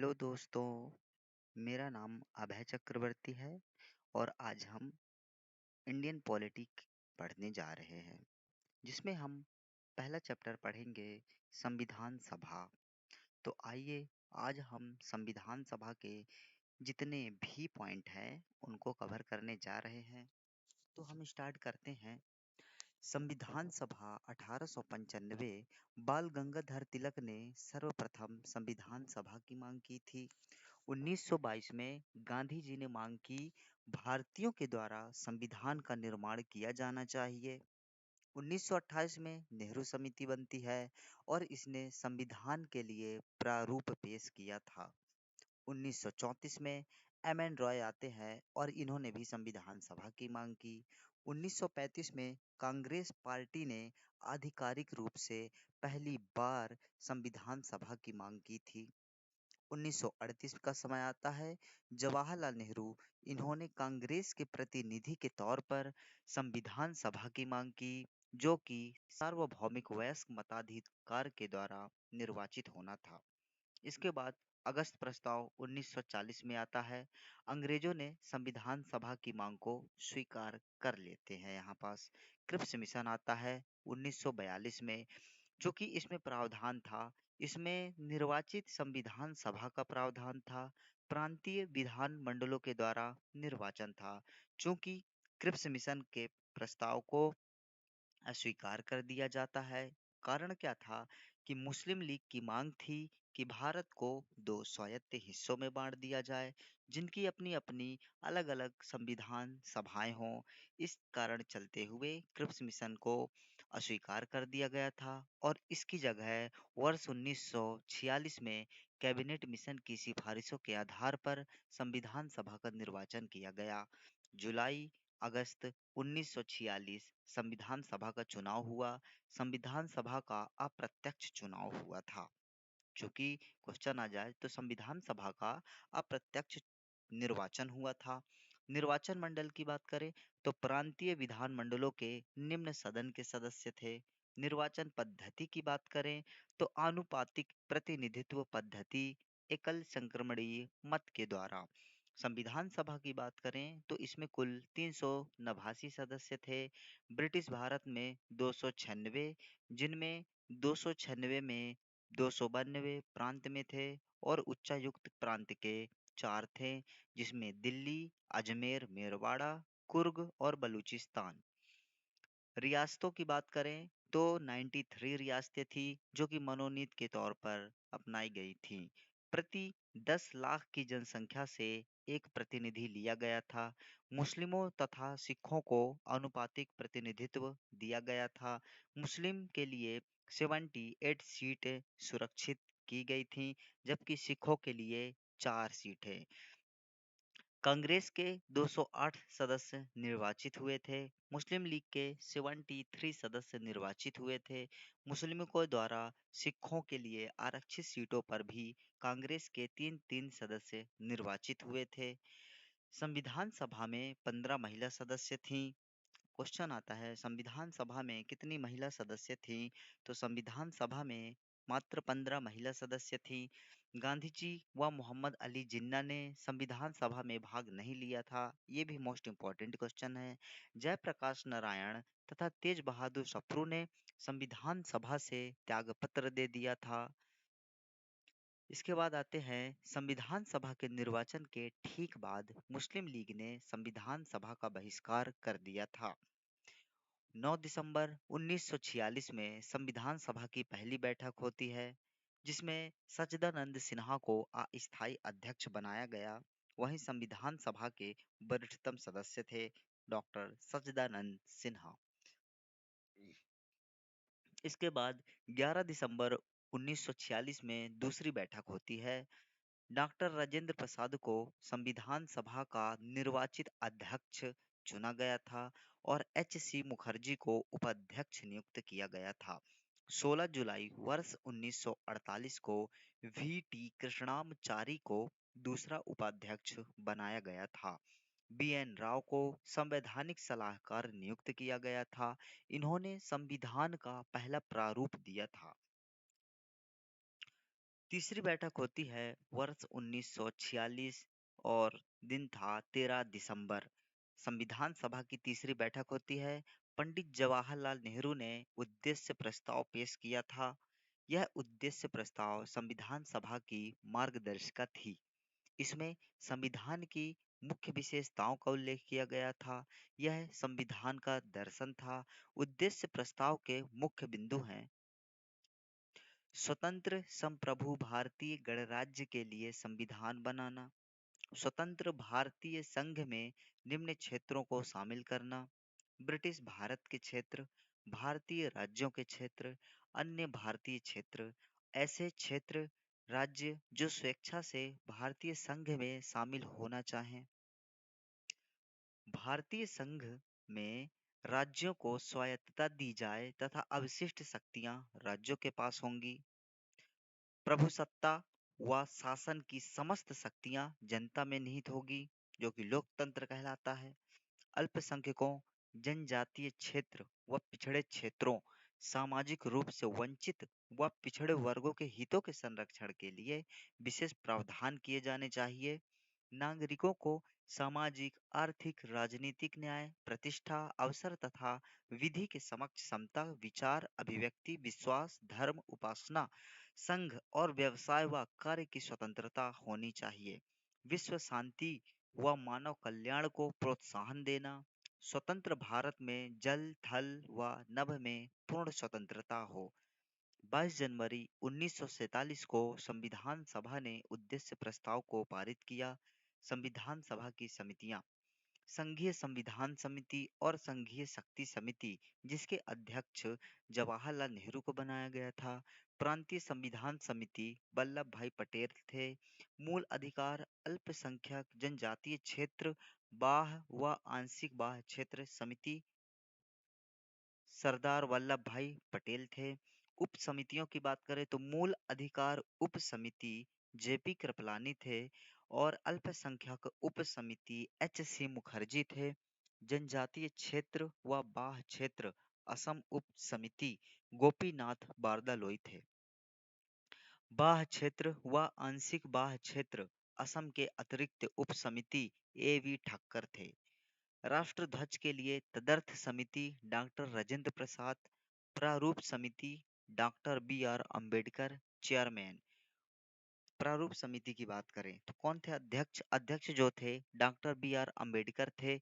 Hello दोस्तों, मेरा नाम अभय चक्रवर्ती है और आज हम इंडियन पॉलिटिक पढ़ने जा रहे हैं, जिसमें हम पहला चैप्टर पढ़ेंगे संविधान सभा। तो आइए आज हम संविधान सभा के जितने भी पॉइंट हैं उनको कवर करने जा रहे हैं। तो हम स्टार्ट करते हैं। संविधान सभा 1895 बाल गंगाधर तिलक ने सर्वप्रथम संविधान सभा की मांग की थी। 1922 में गांधी जी ने मांग की भारतीयों के द्वारा संविधान का निर्माण किया जाना चाहिए। 1928 में नेहरू समिति बनती है और इसने संविधान के लिए प्रारूप पेश किया था। 1934 में एम एन रॉय आते हैं और इन्होंने भी संविधान सभा की मांग की। 1935 में कांग्रेस पार्टी ने आधिकारिक रूप से पहली बार संविधान सभा की मांग की थी। 1938 का समय आता है। जवाहरलाल नेहरू इन्होंने कांग्रेस के प्रतिनिधि के तौर पर संविधान सभा की मांग की, जो कि सार्वभौमिक वयस्क मताधिकार के द्वारा निर्वाचित होना था। इसके बाद अगस्त प्रस्ताव 1940 में आता है। अंग्रेजों ने संविधान सभा की मांग को स्वीकार कर लेते हैं। यहाँ पास क्रिप्स मिशन आता है 1942 में, जो कि इसमें प्रावधान था। इसमें निर्वाचित संविधान सभा का प्रावधान था। प्रांतीय विधान मंडलों के द्वारा निर्वाचन था। चूंकि क्रिप्स मिशन के प्रस्ताव को अस्वीकार कर दिया जाता है। कारण क्या था कि मुस्लिम लीग की मांग थी कि भारत को दो स्वायत्त हिस्सों में बांट दिया जाए, जिनकी अपनी अपनी अलग अलग संविधान सभाएं हों। इस कारण चलते हुए क्रिप्स मिशन को अस्वीकार कर दिया गया था और इसकी जगह वर्ष 1946 में कैबिनेट मिशन की सिफारिशों के आधार पर संविधान सभा का निर्वाचन किया गया। जुलाई अगस्त 1946 संविधान सभा का चुनाव हुआ। संविधान सभा का अप्रत्यक्ष चुनाव हुआ था। चूंकि क्वेश्चन आ जाए तो संविधान सभा का अप्रत्यक्ष निर्वाचन हुआ था। निर्वाचन मंडल की बात करें तो प्रांतीय विधान मंडलों के निम्न सदन के सदस्य थे। निर्वाचन पद्धति की बात करें तो आनुपातिक प्रतिनिधित्व पद्धति एकल संक्रमणीय मत के द्वारा। संविधान सभा की बात करें तो इसमें कुल 389 सदस्य थे। ब्रिटिश भारत में 296, जिनमें 296 में 292 प्रांत में थे और उच्चायुक्त प्रांत के 4 थे, जिसमें दिल्ली, अजमेर, मेरवाड़ा, कुर्ग और बलूचिस्तान। रियासतों की बात करें तो 93 रियासतें थी, जो कि मनोनीत के तौर पर अपनाई गई थी। प्रति 10 लाख की जनसंख्या से एक प्रतिनिधि लिया गया था। मुस्लिमों तथा सिखों को आनुपातिक प्रतिनिधित्व दिया गया था। मुस्लिम के लिए 78 सीटें सुरक्षित की गई थीं, जबकि सिखों के लिए 4 सीटें। कांग्रेस के 208 सदस्य निर्वाचित हुए थे। मुस्लिम लीग के 73 सदस्य निर्वाचित हुए थे। मुस्लिमों द्वारा सिखों के लिए आरक्षित सीटों पर भी कांग्रेस के 3-3 सदस्य निर्वाचित हुए थे। संविधान सभा में 15 महिला सदस्य थीं। क्वेश्चन आता है संविधान सभा में कितनी महिला सदस्य थीं? तो संविधान सभा में मात्र 15 महिला सदस्य थीं। गांधी जी व मोहम्मद अली जिन्ना ने संविधान सभा में भाग नहीं लिया था। ये भी मोस्ट इम्पोर्टेंट क्वेश्चन है। जयप्रकाश नारायण तथा तेज बहादुर सप्रू ने संविधान सभा से त्यागपत्र दे दिया था। इसके बाद आते हैं संविधान सभा के निर्वाचन के ठीक बाद मुस्लिम लीग ने संविधान सभा का बहिष्कार कर दिया था। 9 दिसंबर 1946 में संविधान सभा की पहली बैठक होती है, जिसमें सच्चिदानंद सिन्हा को अस्थायी अध्यक्ष बनाया गया। वहीं संविधान सभा के वरिष्ठतम सदस्य थे डॉक्टर सच्चिदानंद सिन्हा। इसके बाद 11 दिसंबर 1946 में दूसरी बैठक होती है। डॉक्टर राजेंद्र प्रसाद को संविधान सभा का निर्वाचित अध्यक्ष चुना गया था और एच सी मुखर्जी को उपाध्यक्ष नियुक्त किया गया था। 16 जुलाई वर्ष 1948 को वी टी कृष्णामचारी को दूसरा उपाध्यक्ष बनाया गया था। बी एन राव को संवैधानिक सलाहकार नियुक्त किया गया था। इन्होंने संविधान का पहला प्रारूप दिया था। तीसरी बैठक होती है वर्ष 1946 और दिन था 13 दिसंबर। संविधान सभा की तीसरी बैठक होती है। पंडित जवाहरलाल नेहरू ने उद्देश्य प्रस्ताव पेश किया था। यह उद्देश्य प्रस्ताव संविधान सभा की मार्गदर्शिका थी। इसमें संविधान की मुख्य विशेषताओं का उल्लेख किया गया था। यह संविधान का दर्शन था। उद्देश्य प्रस्ताव के मुख्य बिंदु हैं: स्वतंत्र संप्रभु भारतीय गणराज्य के लिए संविधान बनाना, स्वतंत्र भारतीय संघ में निम्न क्षेत्रों को शामिल करना: ब्रिटिश भारत के क्षेत्र, भारतीय राज्यों के क्षेत्र, अन्य भारतीय क्षेत्र, ऐसे क्षेत्र राज्य जो स्वेच्छा से भारतीय संघ में शामिल होना चाहें। भारतीय संघ में राज्यों को स्वायत्तता दी जाए तथा अवशिष्ट शक्तियां राज्यों के पास होंगी। प्रभुसत्ता व शासन की समस्त शक्तियां जनता में निहित होगी, जो कि लोकतंत्र कहलाता है। अल्पसंख्यकों, जनजातीय क्षेत्र व पिछड़े क्षेत्रों, सामाजिक रूप से वंचित व पिछड़े वर्गों के हितों के संरक्षण के लिए विशेष प्रावधान किए जाने चाहिए। नागरिकों को सामाजिक, आर्थिक, राजनीतिक न्याय, प्रतिष्ठा, अवसर तथा विधि के समक्ष समता, विचार, अभिव्यक्ति, विश्वास, धर्म, उपासना, संघ और व्यवसाय व कार्य की स्वतंत्रता होनी चाहिए। विश्व शांति व मानव कल्याण को प्रोत्साहन देना। स्वतंत्र भारत में जल, थल व नभ में पूर्ण स्वतंत्रता हो। 22 जनवरी 1947 को संविधान सभा ने उद्देश्य प्रस्ताव को पारित किया। संविधान सभा की समितियां: संघीय संविधान समिति और संघीय शक्ति समिति, जिसके अध्यक्ष जवाहरलाल नेहरू को बनाया गया था। प्रांतीय संविधान समिति वल्लभ भाई पटेल थे। मूल अधिकार अल्पसंख्यक जनजातीय क्षेत्र बाह्य व आंशिक बाह्य क्षेत्र समिति सरदार वल्लभ भाई पटेल थे। उप समितियों की बात करें तो मूल अधिकार उप समिति जेपी कृपलानी थे और अल्पसंख्यक उप समिति एच सी मुखर्जी थे। जनजातीय क्षेत्र व बाह्य क्षेत्र असम उप समिति गोपीनाथ बारदालोई थे। बाह्य क्षेत्र व आंशिक बाह्य क्षेत्र असम के अतिरिक्त उप समिति ए वी ठक्कर थे। राष्ट्रध्वज के लिए तदर्थ समिति डॉक्टर राजेंद्र प्रसाद, प्रारूप समिति doctor B R Ambedkar chairman. प्रारूप समिति की बात करें तो कौन थे अध्यक्ष? अध्यक्ष जो थे डॉक्टर बी आर अम्बेडकर थे।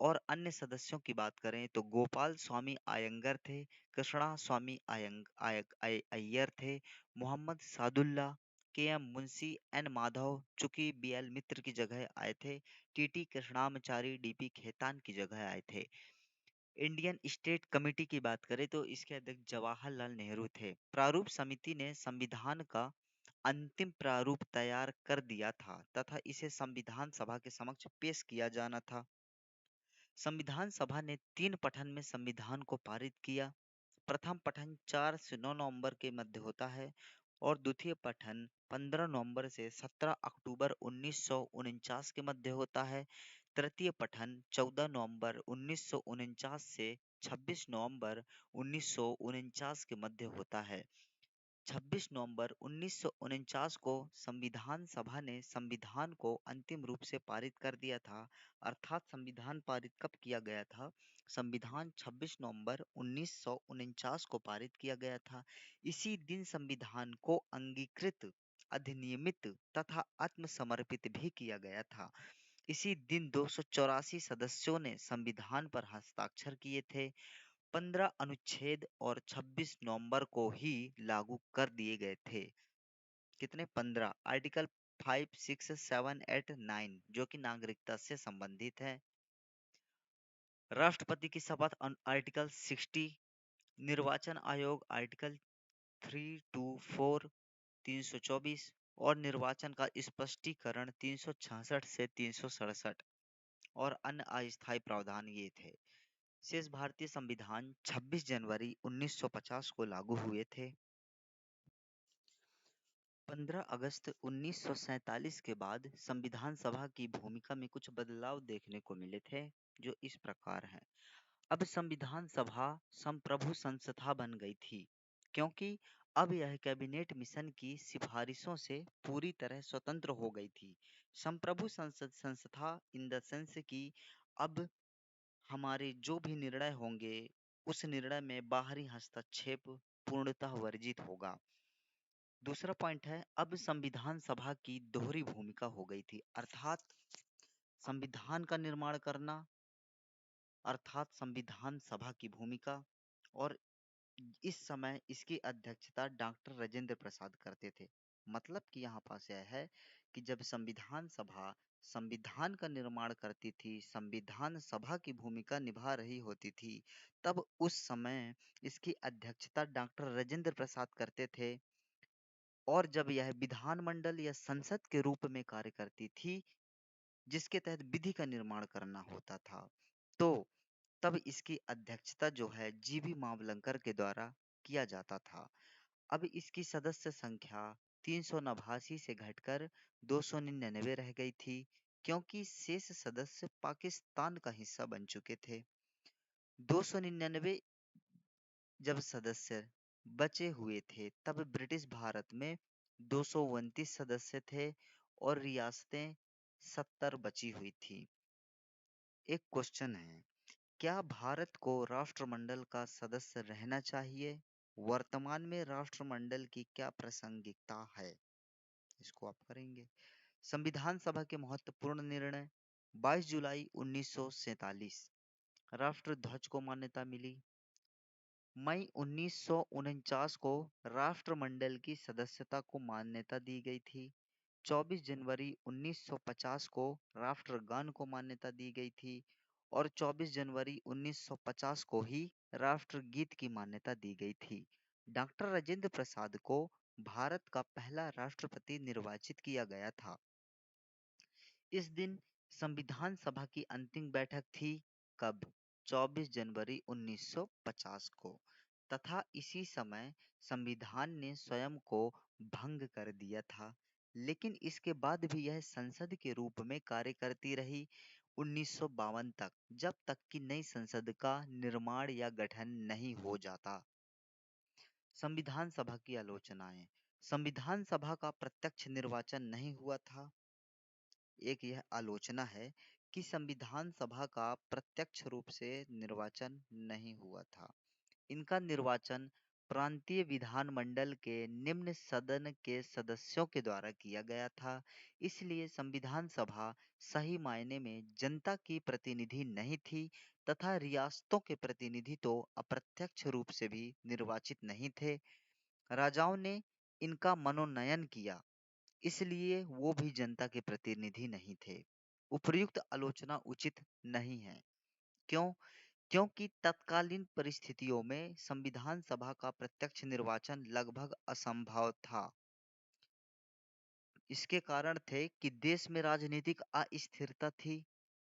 और अन्य सदस्यों की बात करें तो गोपाल स्वामी आयंगर थे, कृष्णा स्वामी अय्यर थे, मोहम्मद सादुल्ला, के एम मुंशी, एन माधव चूंकि बी एल मित्र की जगह आए थे, T Krishnamachari, D P Khetan की जगह आए थे। इंडियन स्टेट कमेटी की बात करें तो इसके अध्यक्ष जवाहरलाल नेहरू थे। प्रारूप समिति ने संविधान का अंतिम प्रारूप तैयार कर दिया था तथा इसे संविधान सभा के समक्ष पेश किया जाना था। संविधान सभा ने 3 पठन में संविधान को पारित किया। प्रथम पठन 4 से 9 नवंबर के मध्य होता है और द्वितीय पठन 15 नवंबर से 17 अक्टूबर 1949 के मध्य होता है। तृतीय पठन 14 नवंबर 1949 से 26 नवंबर 1949 के मध्य होता है। 26 नवंबर 1949 को संविधान सभा ने संविधान को अंतिम रूप से पारित कर दिया था। अर्थात संविधान पारित कब किया गया था? संविधान 26 नवंबर 1949 को पारित किया गया था। इसी दिन संविधान को अंगीकृत, अधिनियमित तथा आत्मसमर्पित भी किया गया था। इसी दिन 284 सदस्यों ने संविधान पर हस्ताक्षर किए थे। 15 अनुच्छेद और 26 नवंबर को ही लागू कर दिए गए थे। कितने? 15 आर्टिकल 5, 6, 7, 8, 9 जो कि नागरिकता से संबंधित है। राष्ट्रपति की शपथ आर्टिकल 60, निर्वाचन आयोग आर्टिकल 324, 324 और निर्वाचन का स्पष्टीकरण 366 से 367 और अन्य अस्थायी प्रावधान ये थे। शेष भारतीय संविधान 26 जनवरी 1950 को लागू हुए थे। 15 अगस्त 1947 के बाद संविधान सभा की भूमिका में कुछ बदलाव देखने को मिले थे, जो इस प्रकार हैं। अब संविधान सभा संप्रभु संस्था बन गई थी, क्योंकि अब यह कैबिनेट मिशन की सिफारिशों से पूरी तरह स्वतंत्र हो गई थी। संप्रभु संसद संस्था इन द सेंस कि अब हमारे जो भी निर्णय होंगे उस निर्णय में बाहरी हस्तक्षेप पूर्णतः वर्जित होगा। दूसरा पॉइंट है, अब संविधान सभा की दोहरी भूमिका हो गई थी, अर्थात संविधान का निर्माण करना, अर्थात संविधान सभा की भूमिका। और इस समय इसकी अध्यक्षता डॉक्टर राजेंद्र प्रसाद करते थे। मतलब कि यहाँ पास यह है कि जब संविधान सभा संविधान का निर्माण करती थी, संविधान सभा की भूमिका निभा रही होती थी, तब उस समय इसकी अध्यक्षता डॉक्टर राजेंद्र प्रसाद करते थे। और जब यह विधानमंडल या संसद के रूप में कार्य करती थी, जिसके तहत विधि का निर्माण करना होता था, तो तब इसकी अध्यक्षता जो है जीवी मावलंकर के द्वारा किया जाता था। अब इसकी सदस्य संख्या 389 से घटकर 299 रह गई थी, क्योंकि शेष सदस्य पाकिस्तान का हिस्सा बन चुके थे। 299 जब सदस्य बचे हुए थे, तब ब्रिटिश भारत में 229 सदस्य थे और रियासतें 70 बची हुई थी। एक क्वेश्चन है, क्या भारत को राष्ट्रमंडल का सदस्य रहना चाहिए? वर्तमान में राष्ट्रमंडल की क्या प्रासंगिकता है? इसको आप करेंगे। संविधान सभा के महत्वपूर्ण निर्णय। 22 जुलाई 1947 राष्ट्र ध्वज को मान्यता मिली। मई 1949 को राष्ट्रमंडल की सदस्यता को मान्यता दी गई थी। 24 जनवरी 1950 को राष्ट्रगान को मान्यता दी गई थी और 24 जनवरी 1950 को ही राष्ट्रगीत की मान्यता दी गई थी। डॉक्टर राजेंद्र प्रसाद को भारत का पहला राष्ट्रपति निर्वाचित किया गया था। इस दिन संविधान सभा की अंतिम बैठक थी। कब? 24 जनवरी 1950 को। तथा इसी समय संविधान ने स्वयं को भंग कर दिया था, लेकिन इसके बाद भी यह संसद के रूप में कार्य करती रही 1952 तक, जब तक कि नई संसद का निर्माण या गठन नहीं हो जाता। संविधान सभा की आलोचनाएं। संविधान सभा का प्रत्यक्ष निर्वाचन नहीं हुआ था। एक यह आलोचना है कि संविधान सभा का प्रत्यक्ष रूप से निर्वाचन नहीं हुआ था। इनका निर्वाचन प्रांतीय विधानमंडल के निम्न सदन के सदस्यों के द्वारा किया गया था। इसलिए संविधान सभा सही मायने में जनता की प्रतिनिधि नहीं थी तथा रियासतों के प्रतिनिधि तो अप्रत्यक्ष रूप से भी निर्वाचित नहीं थे। राजाओं ने इनका मनोनयन किया, इसलिए वो भी जनता के प्रतिनिधि नहीं थे। उपर्युक्त आलोचना उचित नहीं है। क्यों? क्योंकि तत्कालीन परिस्थितियों में संविधान सभा का प्रत्यक्ष निर्वाचन लगभग असंभव था। इसके कारण थे कि देश में राजनीतिक अस्थिरता थी,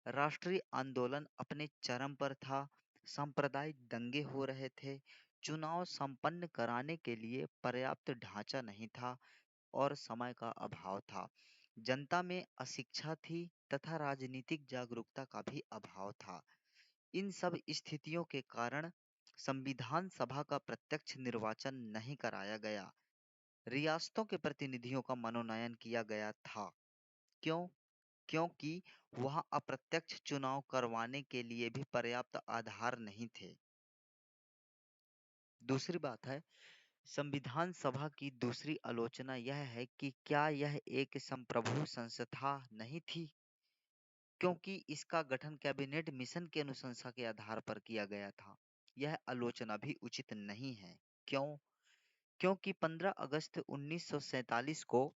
राष्ट्रीय आंदोलन अपने चरम पर था, सांप्रदायिक दंगे हो रहे थे, चुनाव संपन्न कराने के लिए पर्याप्त ढांचा नहीं था और समय का अभाव था। जनता में अशिक्षा थी तथा राजनीतिक जागरूकता का भी अभाव था। इन सब स्थितियों के कारण संविधान सभा का प्रत्यक्ष निर्वाचन नहीं कराया गया। रियासतों के प्रतिनिधियों का मनोनयन किया गया था। क्यों? क्योंकि वहां अप्रत्यक्ष चुनाव करवाने के लिए भी पर्याप्त आधार नहीं थे। दूसरी बात है, संविधान सभा की दूसरी आलोचना यह है कि क्या यह एक संप्रभु संस्था नहीं थी, क्योंकि इसका गठन कैबिनेट मिशन की अनुशंसा के आधार पर किया गया था। यह आलोचना भी उचित नहीं है। क्यों? क्योंकि 15 अगस्त 1947 को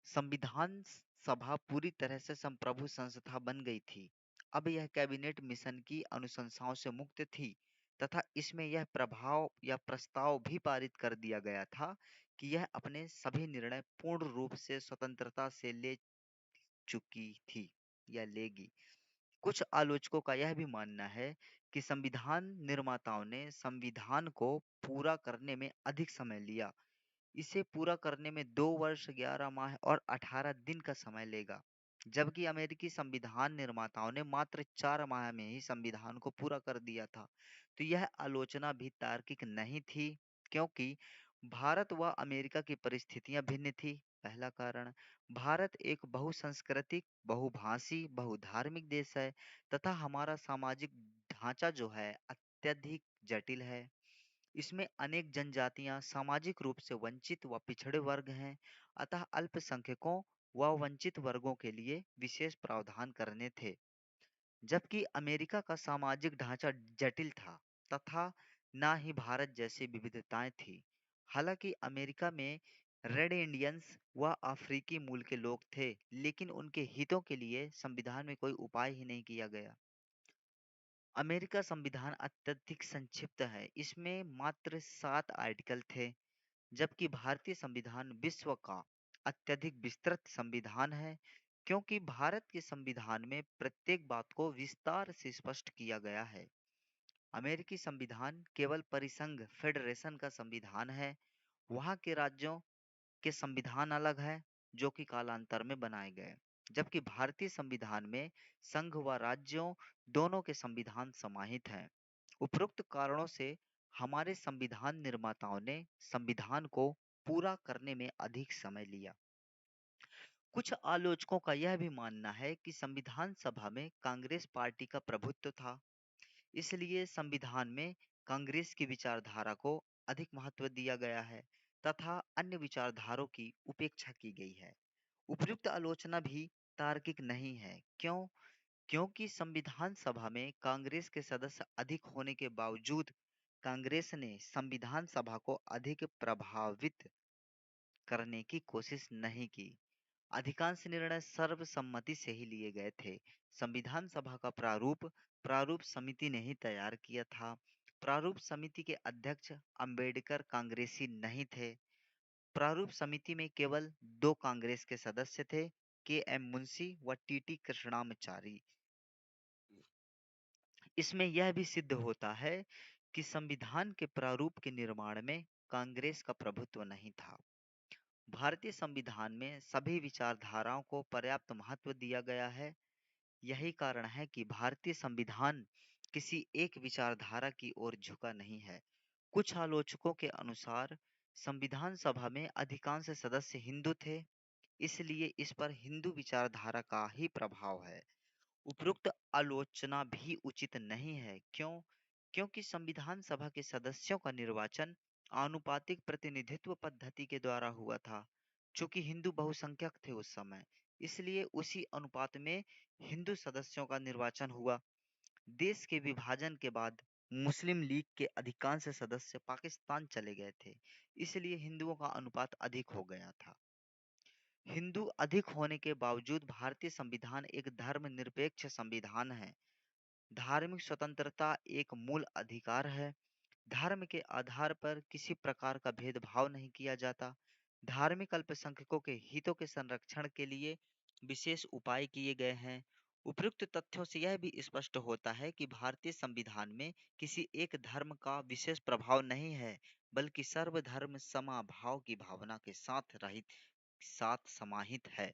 संविधान सभा पूरी तरह से संप्रभु संस्था बन गई थी। अब यह कैबिनेट मिशन की अनुशंसाओं से मुक्त थी तथा इसमें यह प्रभाव या प्रस्ताव भी पारित कर दिया गया था कि यह अपने सभी निर्णय पूर्ण रूप से स्वतंत्रता से ले चुकी थी या लेगी। कुछ आलोचकों का यह भी मानना है कि संविधान निर्माताओं ने संविधान को पूरा करने में अधिक समय लिया। इसे पूरा करने में 2 वर्ष 11 माह और 18 दिन का समय लेगा, जबकि अमेरिकी संविधान निर्माताओं ने मात्र 4 माह में ही संविधान को पूरा कर दिया था। तो यह आलोचना भी तार्किक नहीं थी, क्योंकि भारत व अमेरिका की परिस्थितियां भिन्न थी। पहला कारण, भारत एक बहुसंस्कृतिक, बहुभाषी, बहुधार्मिक देश है तथा हमारा सामाजिक ढांचा जो है अत्यधिक जटिल है। इसमें अनेक जनजातियां सामाजिक रूप से वंचित व पिछड़े वर्ग हैं, अतः अल्पसंख्यकों व वंचित वर्गों के लिए विशेष प्रावधान करने थे। जबकि अमेरिका का सामाजिक ढांचा जटिल था तथा ना ही भारत जैसी विविधताएं थी। हालांकि अमेरिका में रेड इंडियंस व अफ्रीकी मूल के लोग थे, लेकिन उनके हितों के लिए संविधान में कोई उपाय ही नहीं किया गया। अमेरिका संविधान अत्यधिक संक्षिप्त है, इसमें मात्र 7 आर्टिकल थे, जबकि भारतीय संविधान विश्व का अत्यधिक विस्तृत संविधान है, क्योंकि भारत के संविधान में प्रत्येक बात को विस्तार से स्पष्ट किया गया है। अमेरिकी संविधान केवल परिसंघ फेडरेशन का संविधान है। वहाँ के राज्यों के संविधान अलग है, जो कि कालांतर में बनाए गए, जबकि भारतीय संविधान में संघ व राज्यों दोनों के संविधान समाहित हैं। उपरोक्त कारणों से हमारे संविधान निर्माताओं ने संविधान को पूरा करने में अधिक समय लिया। कुछ आलोचकों का यह भी मानना है कि संविधान सभा में कांग्रेस पार्टी का प्रभुत्व था, इसलिए संविधान में कांग्रेस की विचारधारा को अधिक महत्व दिया गया है तथा अन्य विचारधारों की उपेक्षा की गई है। उपयुक्त आलोचना भी तार्किक नहीं है। क्यों? क्योंकि संविधान सभा में कांग्रेस के सदस्य अधिक होने के बावजूद कांग्रेस ने संविधान सभा को अधिक प्रभावित करने की कोशिश नहीं की। अधिकांश निर्णय सर्वसम्मति से ही लिए गए थे। संविधान सभा का प्रारूप प्रारूप समिति ने ही तैयार किया था। प्रारूप समिति के अध्यक्ष अंबेडकर कांग्रेसी नहीं थे। प्रारूप समिति में केवल 2 कांग्रेस के सदस्य थे, के एम मुंशी व टी कृष्णामाचारी। इसमें यह भी सिद्ध होता है कि संविधान के प्रारूप के निर्माण में कांग्रेस का प्रभुत्व नहीं था। भारतीय संविधान में सभी विचारधाराओं को पर्याप्त महत्व दिया गया है। यही कारण है कि भारतीय संविधान किसी एक विचारधारा की ओर झुका नहीं है। कुछ आलोचकों के अनुसार संविधान सभा में अधिकांश सदस्य हिंदू थे, इसलिए इस पर हिंदू विचारधारा का ही प्रभाव है। उपरोक्त आलोचना भी उचित नहीं है। क्यों? क्योंकि संविधान सभा के सदस्यों का निर्वाचन आनुपातिक प्रतिनिधित्व पद्धति के द्वारा हुआ था। चूंकि हिंदू बहुसंख्यक थे उस समय, इसलिए उसी अनुपात में हिंदू सदस्यों का निर्वाचन हुआ। देश के विभाजन के बाद मुस्लिम लीग के अधिकांश सदस्य पाकिस्तान चले गए थे, इसलिए हिंदुओं का अनुपात अधिक हो गया था। हिंदू अधिक होने के बावजूद भारतीय संविधान एक धर्मनिरपेक्ष संविधान है। धार्मिक स्वतंत्रता एक मूल अधिकार है। धर्म के आधार पर किसी प्रकार का भेदभाव नहीं किया जाता। धार्मिक अल्पसंख्यकों के हितों के संरक्षण के लिए विशेष उपाय किए गए हैं। उपयुक्त तथ्यों से यह भी स्पष्ट होता है कि भारतीय संविधान में किसी एक धर्म का विशेष प्रभाव नहीं है, बल्कि सर्वधर्म समाभाव की भावना के साथ समाहित है।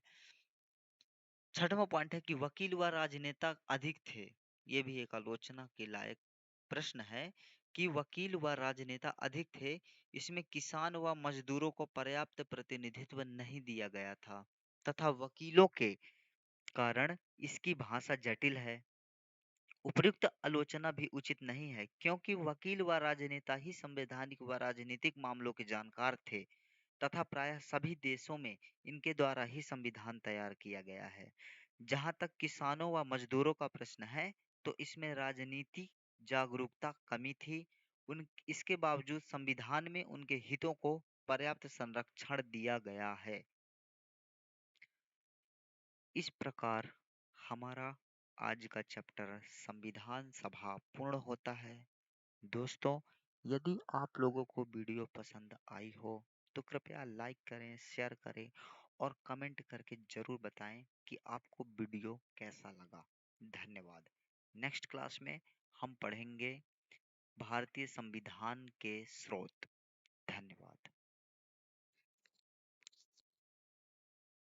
छठवां पॉइंट है कि वकील व राजनेता अधिक थे। ये भी एक आलोचना के लायक प्रश्न है कि वकील व राजनेता अधिक थे। इसमें किसान व मजदूरों को पर्याप्त प्रतिनिधित्व नहीं दिया गया था तथा वकीलों के कारण इसकी भाषा जटिल है। उपयुक्त आलोचना भी उचित नहीं है, क्योंकि वकील व राजनेता ही संवैधानिक व राजनीतिक मामलों के जानकार थे तथा प्रायः सभी देशों में इनके द्वारा ही संविधान तैयार किया गया है। जहाँ तक किसानों व मजदूरों का प्रश्न है, तो इसमें राजनीति जागरूकता कमी थी। उन इसके बावजूद संविधान में उनके हितों को पर्याप्त संरक्षण दिया गया है। इस प्रकार हमारा आज का चैप्टर संविधान सभा पूर्ण होता है। दोस्तों, यदि आप लोगों को वीडियो पसंद आई हो तो कृपया लाइक करें, शेयर करें और कमेंट करके जरूर बताएं कि आपको वीडियो कैसा लगा। धन्यवाद। नेक्स्ट क्लास में हम पढ़ेंगे भारतीय संविधान के स्रोत। धन्यवाद।